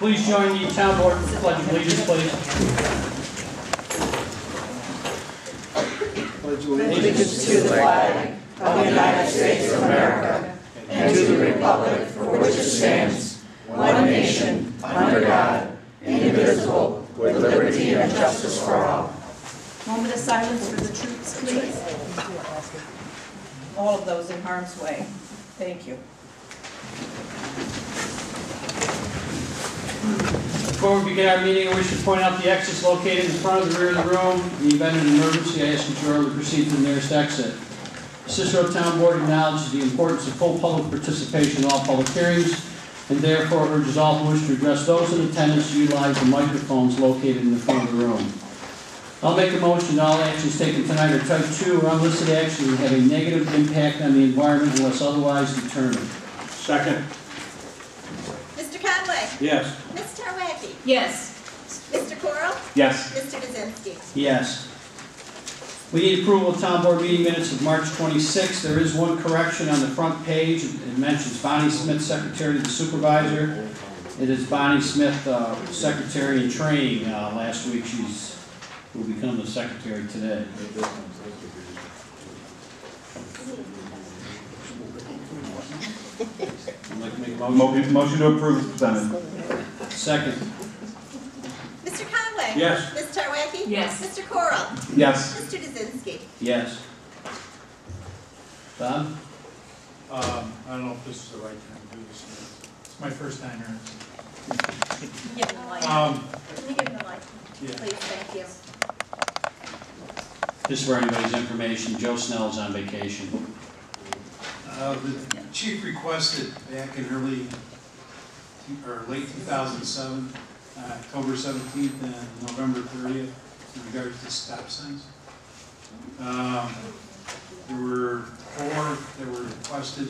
Please join the town board for the pledge of allegiance, please. Allegiance to the flag of the United States of America and to the republic for which it stands, one nation, under God, indivisible, with liberty and justice for all. Moment of silence for the troops, please. All of those in harm's way. Thank you. Before we begin our meeting, I wish to point out the exits located in front of the rear of the room. In the event of an emergency, I ask that you early proceed to the nearest exit. Cicero Town Board acknowledges the importance of full public participation in all public hearings, and therefore urges all who wish to address those in attendance to utilize the microphones located in the front of the room. I'll make a motion that all actions taken tonight are type 2 or unlisted actions that have a negative impact on the environment unless otherwise determined. Second. Mr. Conway? Yes. Ms. Tarwacki? Yes. Mr. Coral? Yes. Mr. Kaczynski? Yes. We need approval of town board meeting minutes of March 26th. There is one correction on the front page. It mentions Bonnie Smith, secretary to the supervisor. It is Bonnie Smith, secretary in training. Last week she's will become the secretary today. I'd like to make a Motion to approve is presented. second. Mr. Conway? Yes. Ms. Tarwacki? Yes. Mr. Coral? Yes. Mr. Kaczynski? Yes. Bob? I don't know if this is the right time to do this. It's my first time here. Give him the light. Can you give him the light? Yeah. Please, thank you. Just for anybody's information, Joe Snell is on vacation. The chief requested back in late 2007, October 17th and November 30th, in regards to stop signs. There were 4 that were requested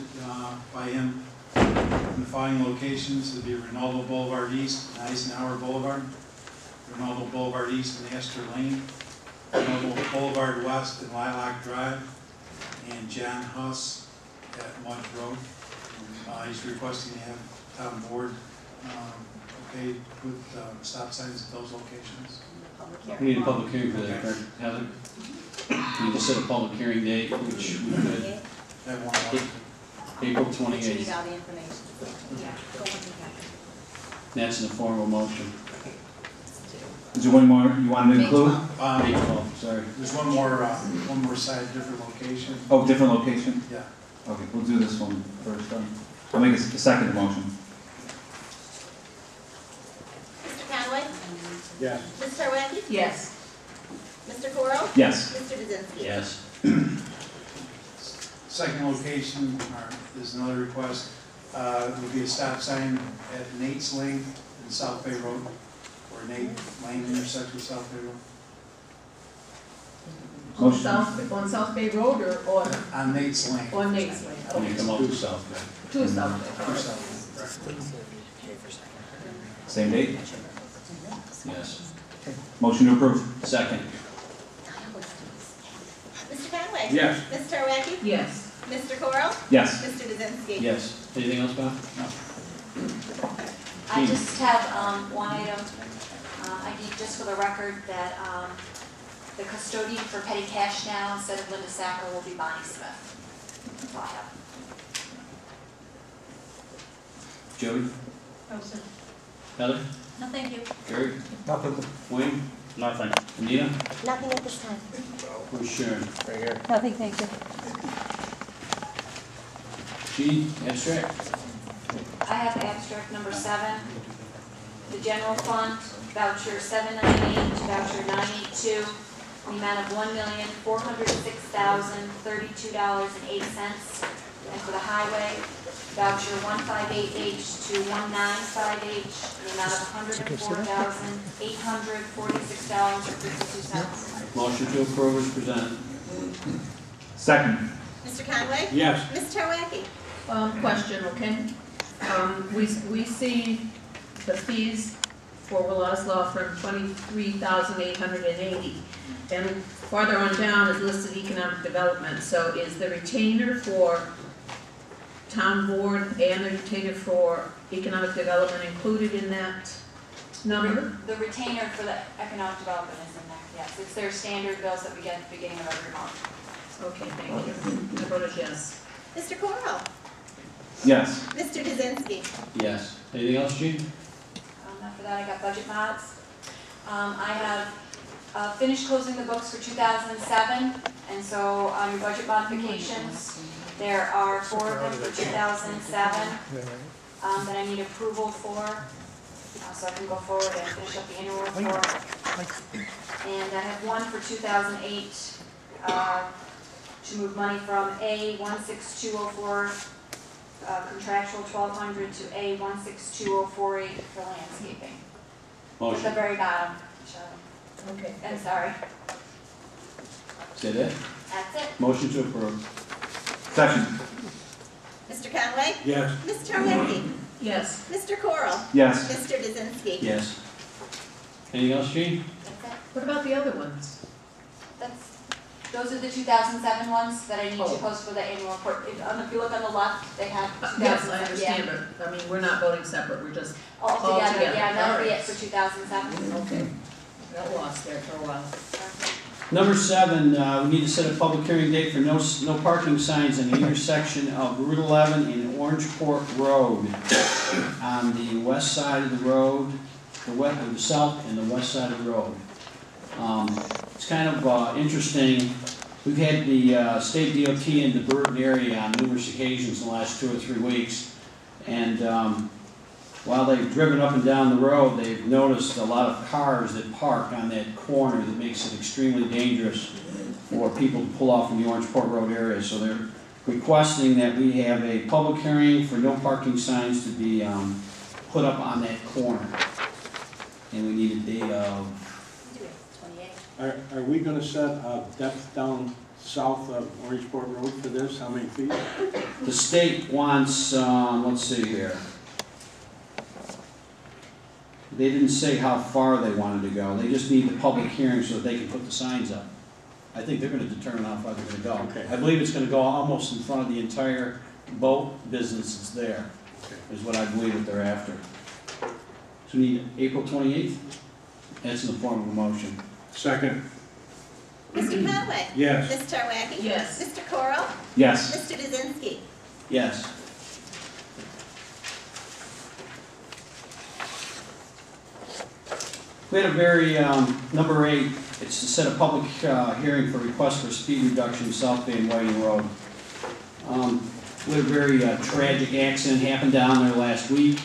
by him in the following locations. It would be Ronaldo Boulevard East and Eisenhower Boulevard, Ronaldo Boulevard East and Astor Lane, Ronaldo Boulevard West and Lilac Drive, and John Huss at Mudge Road. He's requesting to have town board okay with stop signs at those locations. We need a public hearing for that, correct, Heather? We just set a public hearing date, which we could, Have one. April Need 28th. all the information. Yeah. That's in the form of a motion. Is there one more you wanted to include? May 12th, sorry. There's one more side, different location. Oh, different location? Yeah. Okay, we'll do this one first. I'll make a second motion. Mr. Conway? Yes. Ms. Tarwacki? Yes. Mr. Coral? Yes. Mr. Kaczynski? Yes. Second location is another request. Would be a stop sign at Nate's Lane and South Bay Road, or Nate Lane intersects with South Bay Road. On South Bay Road or On Nate's Lane. on Nate's Lane? When you come up to South Bay. To South Bay. Or South Bay, correct. Same date? Yes. Motion to approve. Second. Mr. Conway? Yes. Ms. Tarwacki? Yes. Mr. Coral? Yes. Mr. Kaczynski? Yes. Anything else, Bob? No. I just have one item. I need just for the record that the custodian for petty cash now, instead of Linda Sacker, will be Bonnie Smith. That's all I have. Jody? Oh, sir. Heather? No, thank you. Gary? Nothing. Wayne? Nothing. Anita? Nothing at this time. Who's Sharon? Right here. Nothing, thank you. Gene? Abstract? I have abstract number 7, the general fund, voucher 798 to voucher 982, the amount of $1,406,032.08. And for the highway, voucher 158H to 195H, the amount of $104,846.52. Motion to approve is presented. Second. Mr. Conway? Yes. Ms. Tarwacki? Question, okay? We see the fees for Willow's Law Firm, $23,880. And farther on down is listed economic development. So is the retainer for town board and the retainer for economic development included in that number? The retainer for the economic development is in there, yes. It's their standard bills that we get at the beginning of every month. Okay, thank you. I voted yes. Mr. Coral? Yes. Mr. Kaczynski? Yes. Anything else, Gene? After that, I got budget mods. I have finished closing the books for 2007, and so on your budget modifications, there are 4 of them for 2007 that I need approval for, so I can go forward and finish up the annual report. And I have one for 2008 to move money from A 16204 contractual 1,200 to A 162,048 for landscaping. At the Motion. very bottom, Michelle. Okay. I'm sorry. Is that it? That's it. Motion to approve. Second. Mr. Conway? Yes. Ms. Tarwecki? Yes. Mr. Coral? Yes. Mr. Kaczynski? Yes. Anything else, Gene? That's it. What about the other ones? Those are the 2007 ones that I need to Oh. post for the annual report. If you look on the left, they have 2007. Yes, I understand, but, I mean, we're not voting separate, we're just, All together, Altogether. yeah, that'll be Alright. it for 2007. okay. Got lost there for a while. Number 7, we need to set a public hearing date for no parking signs on the intersection of Route 11 and Orangeport Road on the west side of the road, the south and the west side of the road. It's kind of interesting. We've had the state DOT in the Burton area on numerous occasions in the last 2 or 3 weeks, and while they've driven up and down the road, they've noticed a lot of cars that park on that corner that makes it extremely dangerous for people to pull off from the Orangeport Road area. So they're requesting that we have a public hearing for no parking signs to be put up on that corner. And we need a date of... 28. Are we gonna set a depth down south of Orangeport Road for this? How many feet? The state wants, let's see here. They didn't say how far they wanted to go. They just need the public hearing so that they can put the signs up. I think they're gonna determine how far they're gonna go. Okay. I believe it's gonna go almost in front of the entire boat business that's there, is what I believe that they're after. So we need April 28th? That's in the form of a motion. Second. Mr. Conway? Yes. Ms. Tarwecki? Yes. Mr. Coral? Yes. Mr. Kaczynski? Yes. We had a very, number 8, it's to set a public hearing for request for speed reduction South Bay and Whiting Road. We had a very tragic accident happened down there last week.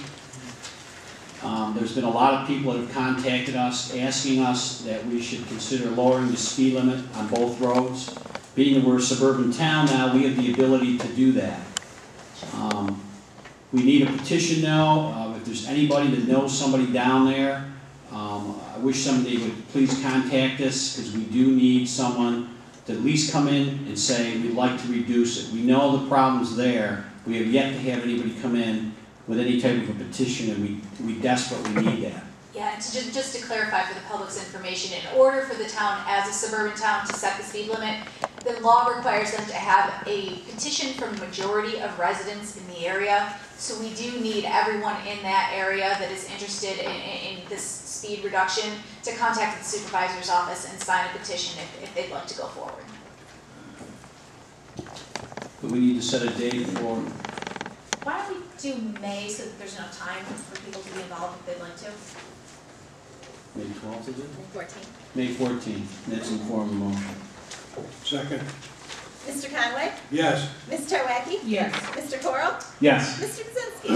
There's been a lot of people that have contacted us asking us that we should consider lowering the speed limit on both roads. Being that we're a suburban town now, we have the ability to do that. We need a petition now. If there's anybody that knows somebody down there, I wish somebody would please contact us, because we do need someone to at least come in and say, we'd like to reduce it. We know the problem's there. We have yet to have anybody come in with any type of a petition, and we desperately need that. Yeah, and just to clarify for the public's information, in order for the town as a suburban town to set the speed limit, the law requires them to have a petition from a majority of residents in the area. So we do need everyone in that area that is interested in this speed reduction to contact the supervisor's office and sign a petition if they'd like to go forward. But we need to set a date for, Why don't we do May so that there's enough time for people to be involved if they'd like to? May 12th, is it? 14. May 14th, that's in form of a motion. Second. Mr. Conway? Yes. Ms. Tarwecki? Yes. Mr. Coral? Yes. Mr. Kaczynski?